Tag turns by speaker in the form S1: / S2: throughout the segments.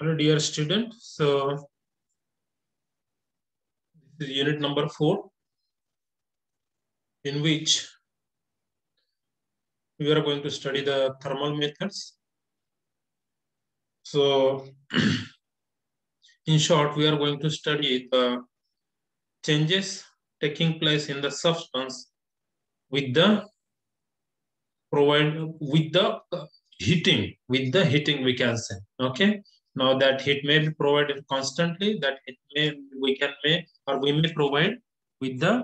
S1: Hello, dear student. So, this is unit number 4, in which we are going to study the thermal methods. So, in short, we are going to study the changes taking place in the substance with the heating we can say. Okay. Now that heat may be provided constantly, that it may we may provide with the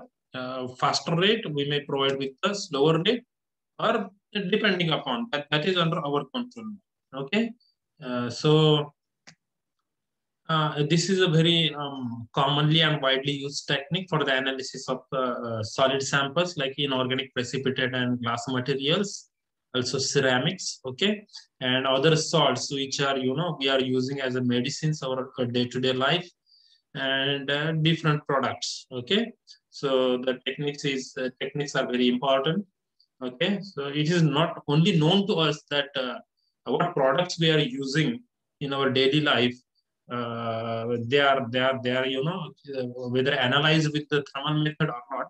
S1: faster rate, we may provide with the slower rate, or depending upon that is under our control. Okay. So this is a very commonly and widely used technique for the analysis of solid samples like inorganic precipitate and glass materials, also ceramics, okay, and other salts which are, we are using as a medicines our day-to-day life, and different products, okay. So the techniques are very important, okay. So it is not only known to us that what products we are using in our daily life, they are whether analyzed with the thermal method or not,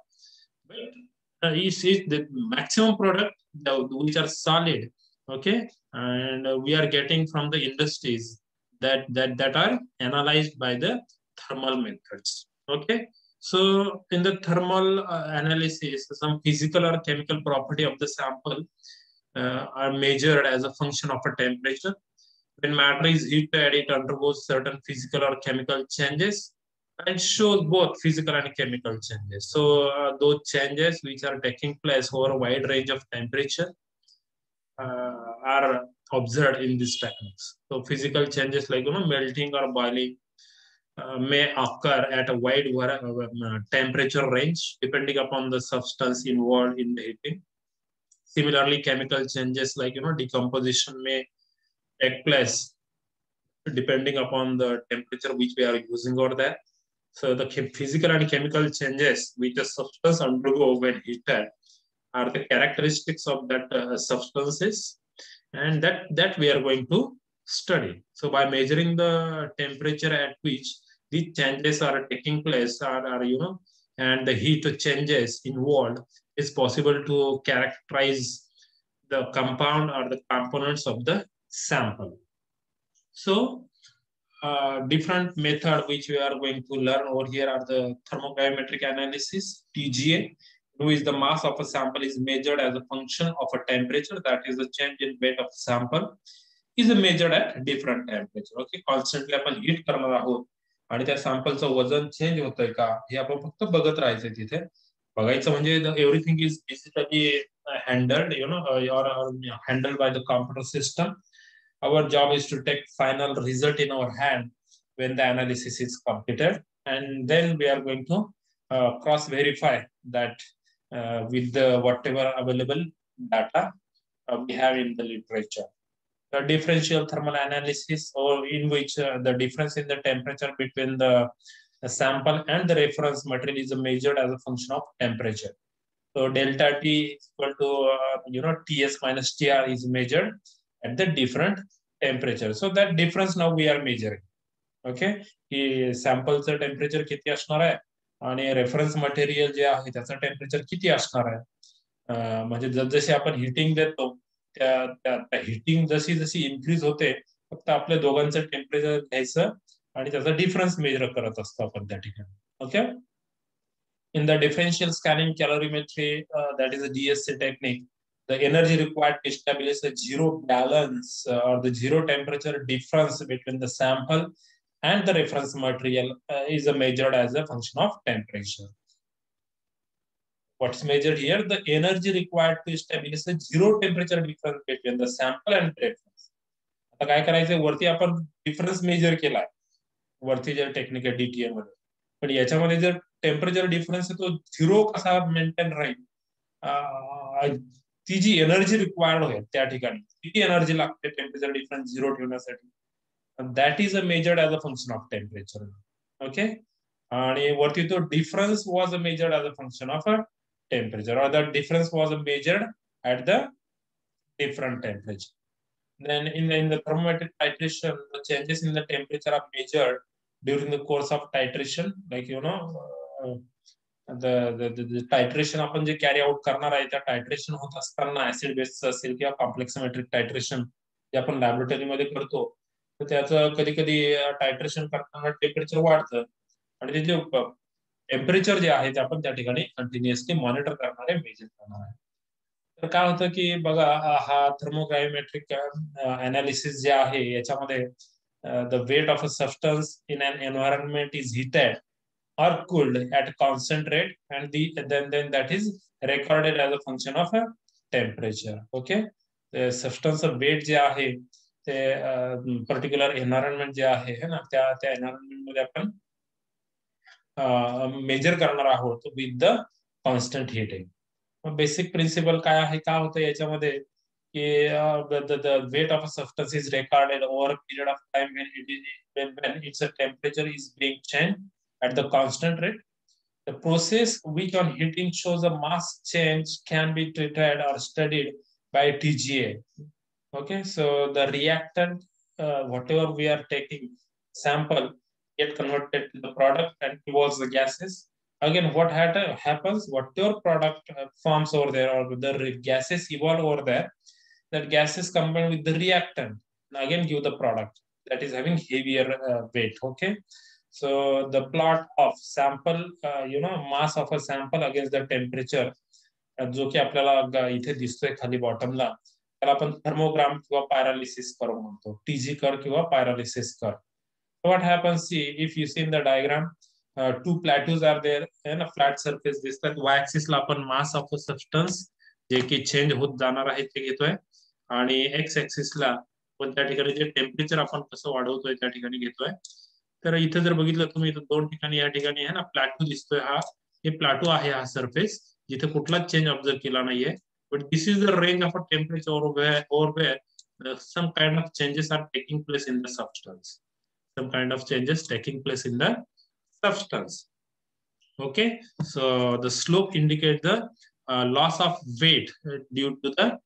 S1: but is the maximum product which are solid, okay, and we are getting from the industries that are analyzed by the thermal methods, okay. So in the thermal analysis, some physical or chemical property of the sample are measured as a function of a temperature. When matter is heated, it undergoes certain physical or chemical changes and shows both physical and chemical changes. So those changes which are taking place over a wide range of temperature are observed in these techniques. So physical changes like melting or boiling may occur at a wide temperature range depending upon the substance involved in the heating. Similarly, chemical changes like decomposition may take place depending upon the temperature which we are using over there. So the physical and chemical changes which the substance undergo when heated are the characteristics of that substances, and that we are going to study. So by measuring the temperature at which these changes are taking place, and the heat changes involved, is possible to characterize the compound or the components of the sample. So different method which we are going to learn over here are the thermogrammetric analysis, TGA, who is the mass of a sample is measured as a function of a temperature, that is the change in weight of sample is measured at different temperature. Okay, constantly आपण heat करणार आहोत आणि त्या सॅम्पलचं वजन change होतंय का हे आपण फक्त बघत राहायचं तिथे. बघायचं म्हणजे everything is basically handheld or handled by the computer system. Our job is to take final result in our hand when the analysis is completed, and then we are going to cross verify that with the whatever available data we have in the literature. The differential thermal analysis, or in which the difference in the temperature between the sample and the reference material is measured as a function of temperature. So delta T is equal to Ts minus Tr is measured at the different temperature. So that difference now we are measuring. Okay, की सॅम्पलचं temperature किती असणार आहे आणि reference material जे आहे त्याचं temperature किती असणार आहे. म्हणजे जसजशी आपण हिटिंग देतो त्या हिटिंग जशी जशी इन्क्रीज होते, फक्त आपल्या दोघांचं टेम्परेचर घ्यायचं आणि त्याचा डिफरन्स मेजर करत असतो आपण त्या ठिकाणी. Okay. In the differential scanning calorimetry, that is a DSC technique, the energy required to establish a zero balance or the zero temperature difference between the sample and the reference material is measured as a function of temperature. What's measured here? The energy required to establish a zero temperature difference between the sample and reference. आता काय करायचंय, वरती आपण difference major केलाय वरती जे technique आहे DTA मध्ये, पण याच्यामध्ये जर टेम्परेचर डिफरन्स आहे तो झिरो कसा मेंटेन राहील, ती जी एनर्जी रिक्वायर्ड होईल त्या ठिकाणी किती एनर्जी लागते टेम्परेचर डिफरन्स झिरो ठेवण्यासाठी, that is measured as a function of temperature. Okay, आणि वरती तो difference was measured as a function of a temperature, or the difference was measured at the different temperature. Then in the thermometric titration, the changes in the temperature are measured during the course of titration, like the titration आपण जे carry out करणार आहे त्या टायट्रेशन होत असताना acid base असेल किंवा कॉम्प्लेक्समेट्रिक टायट्रेशन जे आपण लॅबोरेटरीमध्ये करतो, तर त्याचं कधी कधी टायट्रेशन करताना टेम्परेचर वाढतं आणि ते जे टेम्परेचर जे आहे ते आपण त्या ठिकाणी कंटिन्युअसली मॉनिटर करणार आहे, मेजर करणार आहे. तर काय होतं की बघा, हा थर्मोग्राविमेट्रिक अनालिसिस जे आहे याच्यामध्ये the weight of a substance in an environment is heated or cooled at a constant rate, and then that is recorded as a function of a temperature. Okay, the substance weight जे आहे ते particular environment जे आहे है ना, त्या environment मध्ये आपण measure करणार आहोत with the constant hitting. Basic principle काय आहे, काय होतं याच्यामध्ये की the weight of a substance is recorded over a period of time when its temperature is being changed at the constant rate. The process which on heating shows a mass change can be treated or studied by TGA. Okay, so the reactant, whatever we are taking sample, get converted to the product and towards the gases. Again, what happens, whatever product forms over there or the gases evolve over there, that gases combined with the reactant and again give the product that is having heavier weight. Okay, so the plot of sample, mass of a sample against the temperature, जो की आपल्याला इथे दिसतोय खाली बॉटमला, त्याला आपण थर्मोग्राम किंवा पायरालिसिस curve म्हणतो, टीजी कर्व किंवा पायरालिसिस curve. What happens, see, if you see in the diagram, two plateaus are there and a flat surface दिसतात. y axis ला आपण mass of a substance जे की चेंज होत जाणार आहे ते घेतोय, आणि x axis ला पण त्या ठिकाणी जे टेम्परेचर आपण कसं वाढवतोय त्या ठिकाणी घेतोय. तर इथे जर बघितलं तुम्ही, इथे दोन ठिकाणी या ठिकाणी आहे ना प्लाटू दिसतोय, हा हे प्लाटू आहे, हा सरफेस जिथे कुठलाच चेंज ऑब्झर्व केला नाहीये. But this is the range of a temperature where some kind of changes are taking place in the substance. Some kind of changes taking place in the substance. Okay, so the slope indicates the loss of weight due to the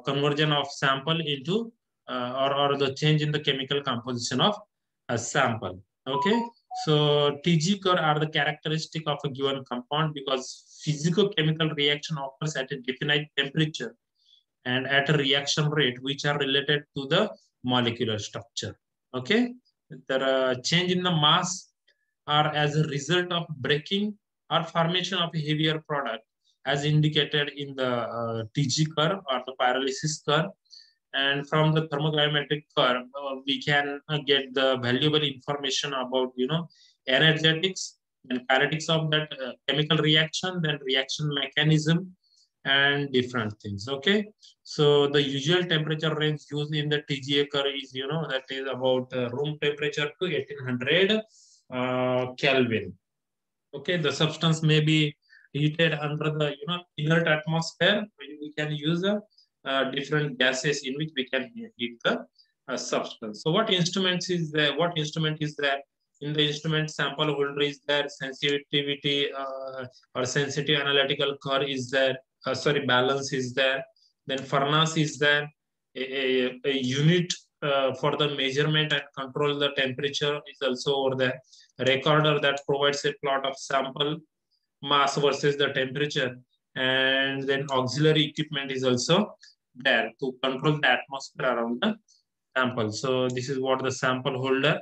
S1: conversion of sample into or the change in the chemical composition of a sample. Okay, so TG curve are the characteristic of a given compound because physico-chemical reaction occurs at a definite temperature and at a reaction rate which are related to the molecular structure. Okay, the change in the mass are as a result of breaking or formation of a heavier product as indicated in the TG curve or the pyrolysis curve. And from the thermogravimetric curve, we can get the valuable information about, energetics and kinetics of that chemical reaction, then reaction mechanism, and different things. Okay, so the usual temperature range used in the TGA curve is, that is about room temperature to 1800 Kelvin. Okay, the substance may be heated under the inert atmosphere. We can use different gases in which we can heat the substance. So what instruments is there? What instrument is there? In the instrument, sample holder is there, sensitivity or sensitive analytical curve is there, balance is there, then furnace is there, a unit for the measurement and control the temperature is also over there, recorder that provides a plot of sample mass versus the temperature, and then auxiliary equipment is also there to control the atmosphere around the sample. So this is what the sample holder.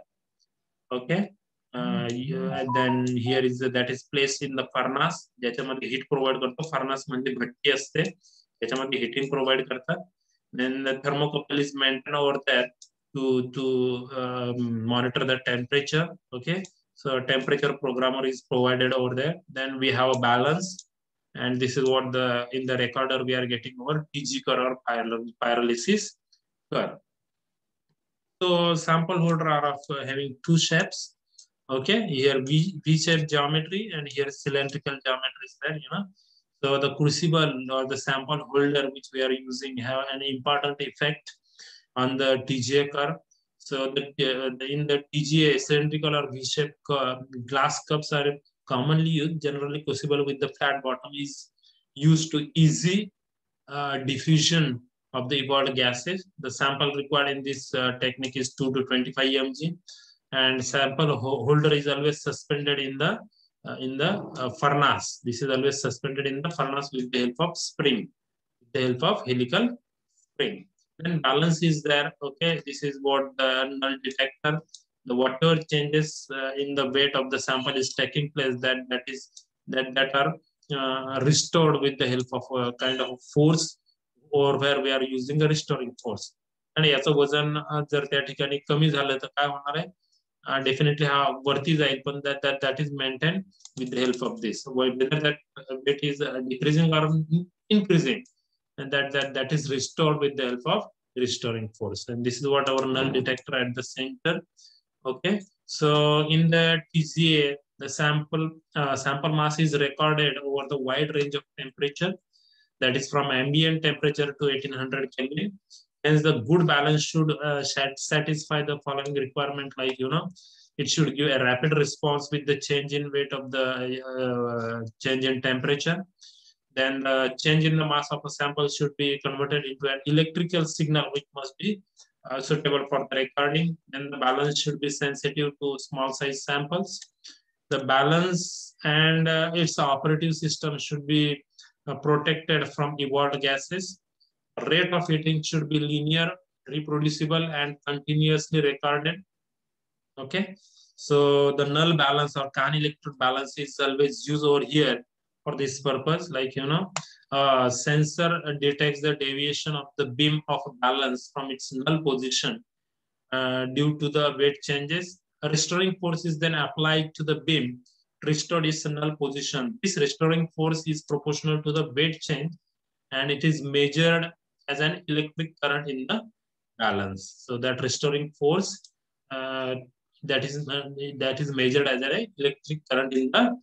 S1: Okay, then here is that is placed in the furnace, ज्याच्यामध्ये heat provide करतो. furnace म्हणजे भट्टी असते, त्याच्यामध्ये heating provide करतात. Then the thermocouple is maintained over there to monitor the temperature. Okay, so temperature programmer is provided over there. Then we have a balance, and this is what in the recorder we are getting over TG curve or pyrolysis curve. So sample holder are of having two shapes. Okay, here V-shaped geometry and here cylindrical geometry is there, So the crucible or the sample holder which we are using have an important effect on the TGA curve. So in the TGA, cylindrical or V-shaped glass cups are commonly used. Generally, crucible with the flat bottom is used to easy diffusion of the evolved gases. The sample required in this technique is 2 to 25 mg, and sample holder is always suspended in the furnace. This is always suspended in the furnace with the help of spring, with the help of helical spring. Then balance is there. Okay, this is what the null detector. The whatever changes in the weight of the sample is taking place, that are restored with the help of a kind of force, or where we are using a restoring force. आणि याचं वजन जर त्या ठिकाणी कमी झालं तर काय होणार आहे, डेफिनेटली हा वरती जाईल, पण that is maintained with the help of this. Whether that weight is decreasing or increasing, and that is restored with the help of restoring force. And this is what our null detector at the center. Okay, so in the TCA, the sample mass is recorded over the wide range of temperature, that is from ambient temperature to 1800 Kelvin. Hence, the good balance should satisfy the following requirement, like, it should give a rapid response with the change in weight of the change in temperature. Then the change in the mass of a sample should be converted into an electrical signal, which must be suitable for the recording. Then the balance should be sensitive to small size samples. The balance and its operative system should be protected from evolved gases. Rate of heating should be linear, reproducible, and continuously recorded. Okay, so the null balance or Kahn electrode balance is always used over here for this purpose. Like, sensor detects the deviation of the beam of balance from its null position due to the weight changes. A restoring force is then applied to the beam restored its null position. This restoring force is proportional to the weight change, and it is measured as an electric current in the balance. So that restoring force that is measured as an electric current in the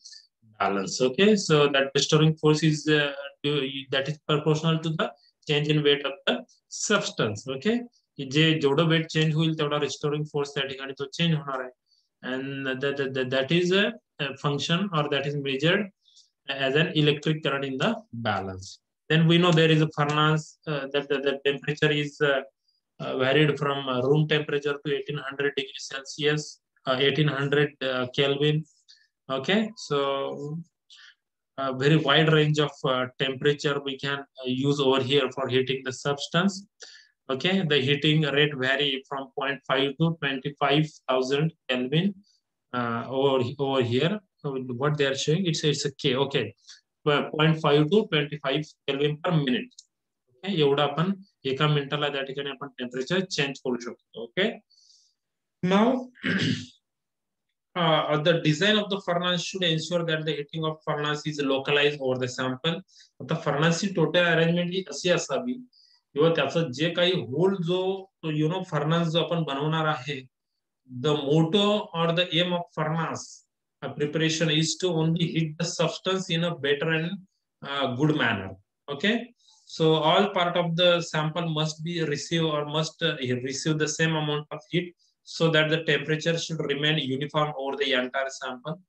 S1: balance. Okay, so that restoring force is that is proportional to the change in weight of the substance. Okay, जे जेवढं weight change होईल तेवढा restoring force त्या ठिकाणी तो change होणार आहे, and that is a function, or that is measured as an electric current in the balance. Then we know there is a furnace that the temperature is varied from room temperature to 1800 degrees Celsius, 1800 Kelvin. Okay, so a very wide range of temperature we can use over here for heating the substance. Okay, the heating rate vary from 0.5 to 25,000 Kelvin over here. So what they are showing, it's a K. Okay, 0.5 to 25 Kelvin per minute. Okay, एवढा आपण एका मिनिटाला त्या ठिकाणी आपण temperature change करू शकतो. Okay, now the design of the furnace should ensure that the heating of furnace is localized over the sample. आता furnace ची total arrangement ही अशी असावी किंवा त्याचं जे काही होल जो furnace जो आपण बनवणार आहे, the motto or the aim of furnace preparation is to only heat the substance in a better and good manner. Okay, so all part of the sample must be receive or must receive the same amount of heat, so that the temperature should remain uniform over the entire sample.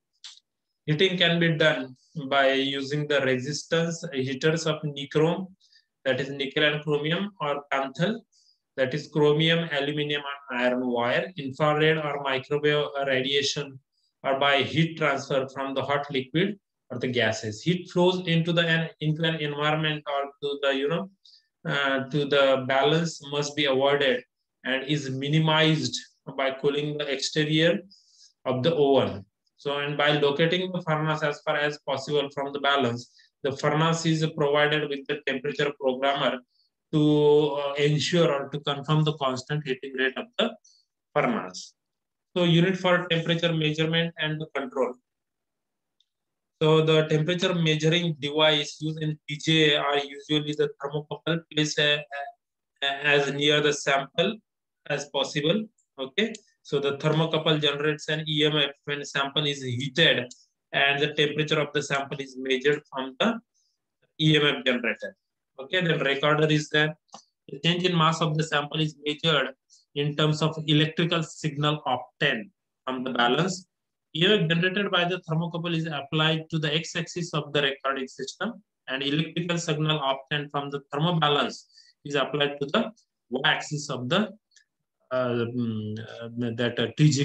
S1: Heating can be done by using the resistance heaters of nichrome, that is nickel and chromium, or Kanthal, that is chromium, aluminum, and iron wire, infrared or microwave radiation, or by heat transfer from the hot liquid or the gases. Heat flows into an environment or to the to the balance must be avoided and is minimized by cooling the exterior of the oven. So, and by locating the furnace as far as possible from the balance, the furnace is provided with the temperature programmer to ensure or to confirm the constant heating rate of the furnace. So, unit for temperature measurement and control. So the temperature measuring device used in TJ are usually the thermocouple placed as near the sample as possible. Okay, so the thermocouple generates an EMF when sample is heated and the temperature of the sample is measured from the EMF generator. Okay, then recorder is there. The change in mass of the sample is measured in terms of electrical signal obtained from the balance. EMF generated by the thermocouple is applied to the x-axis of the recording system, and electrical signal obtained from the thermobalance is applied to the y-axis of the TG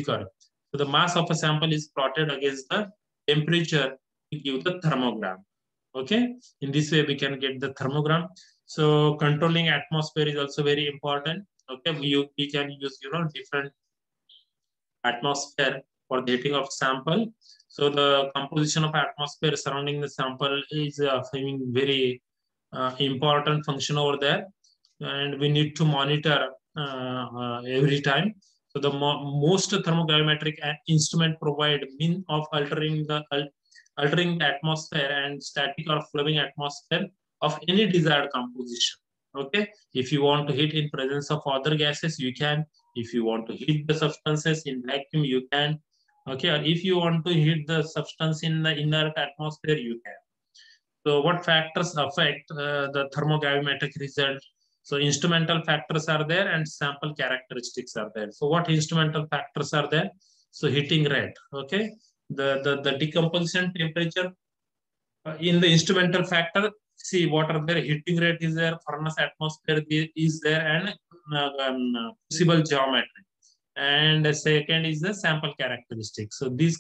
S1: curve. So the mass of a sample is plotted against the temperature to give the thermogram. Okay, in this way we can get the thermogram. So controlling atmosphere is also very important. Okay, we can use different atmosphere for the heating of sample. So the composition of atmosphere surrounding the sample is having very important function over there, and we need to monitor every time. So the most thermogravimetric instrument provide mean of altering the atmosphere and static or flowing atmosphere of any desired composition. Okay, if you want to heat in presence of other gases, you can. If you want to heat the substances in vacuum, you can. Okay, or if you want to heat the substance in the inert atmosphere, you can. So what factors affect the thermogravimetric result? So instrumental factors are there and sample characteristics are there. So what instrumental factors are there? So heating rate, okay? The decomposition temperature in the instrumental factor, see what are there, heating rate is there, furnace atmosphere is there, and crucible geometry. And the second is the sample characteristics. So these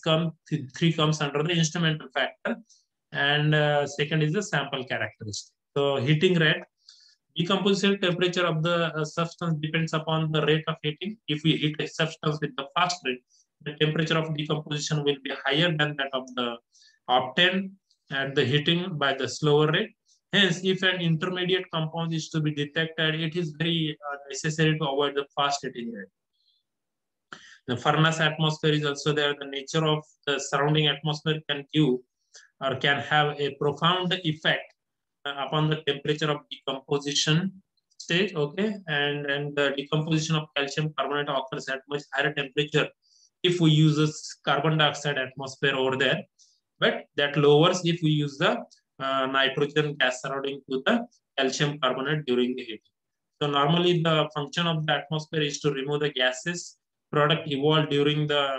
S1: three comes under the instrumental factor, and second is the sample characteristic. So heating rate, decomposition temperature of the substance depends upon the rate of heating. If we heat a substance with the fast rate, the temperature of decomposition will be higher than that of the obtained at the heating by the slower rate. Hence, if an intermediate compound is to be detected, it is very necessary to avoid the fast heating rate. The furnace atmosphere is also there. The nature of the surrounding atmosphere can give or can have a profound effect upon the temperature of decomposition stage. Okay, and the decomposition of calcium carbonate occurs at much higher temperature if we use a carbon dioxide atmosphere over there, but that lowers if we use the nitrogen gas surrounding to the calcium carbonate during the heating. So normally the function of the atmosphere is to remove the gases product evolved during the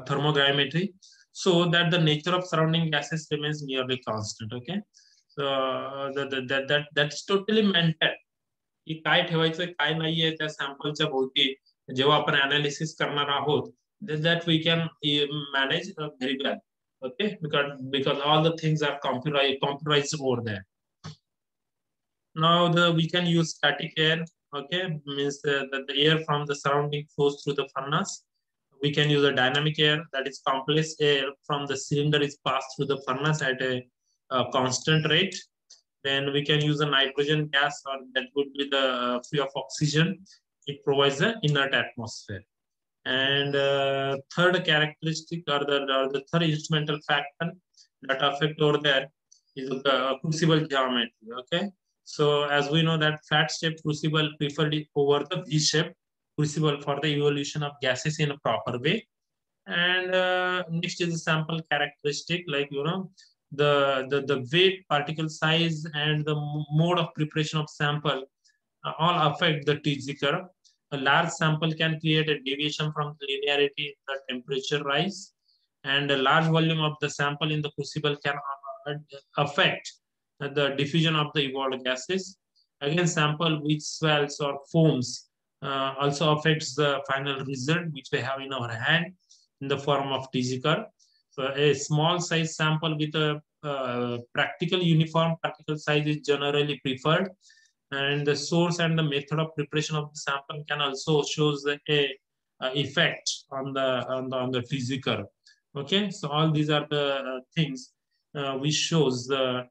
S1: thermogravimetry, so that the nature of surrounding gases remains nearly constant. Okay, so that's totally maintained. की काय ठेवायचं काय नाहीये त्या सॅम्पलच्या भोवती जेव्हा आपण analysis करणार आहोत, that we can manage very well. Okay, because all the things are computerized over there. Now we can use static air. Okay, means that the air from the surrounding flows through the furnace. We can use a dynamic air, that is compressed air from the cylinder is passed through the furnace at a constant rate. Then we can use a nitrogen gas, or that would be the free of oxygen. It provides an inert atmosphere. And third characteristic, or the third instrumental factor that affect over there is the crucible geometry. Okay, so as we know that flat shaped crucible preferred over the V shaped crucible for the evolution of gases in a proper way. And next is the sample characteristic, like the weight, particle size, and the mode of preparation of sample all affect the TG curve. A large sample can create a deviation from the linearity in the temperature rise, and a large volume of the sample in the crucible can affect the diffusion of the evolved gases. Again, sample which swells or foams also affects the final result which we have in our hand in the form of TG curve. So a small size sample with a practical uniform particle size is generally preferred, and the source and the method of preparation of the sample can also shows a effect on the TG curve. Okay, so all these are the things which shows the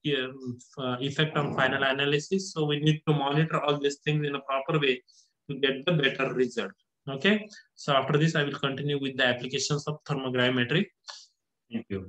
S1: effect on final analysis. So we need to monitor all these things in a proper way to get the better result. Okay, so after this I will continue with the applications of thermogravimetry. Thank you.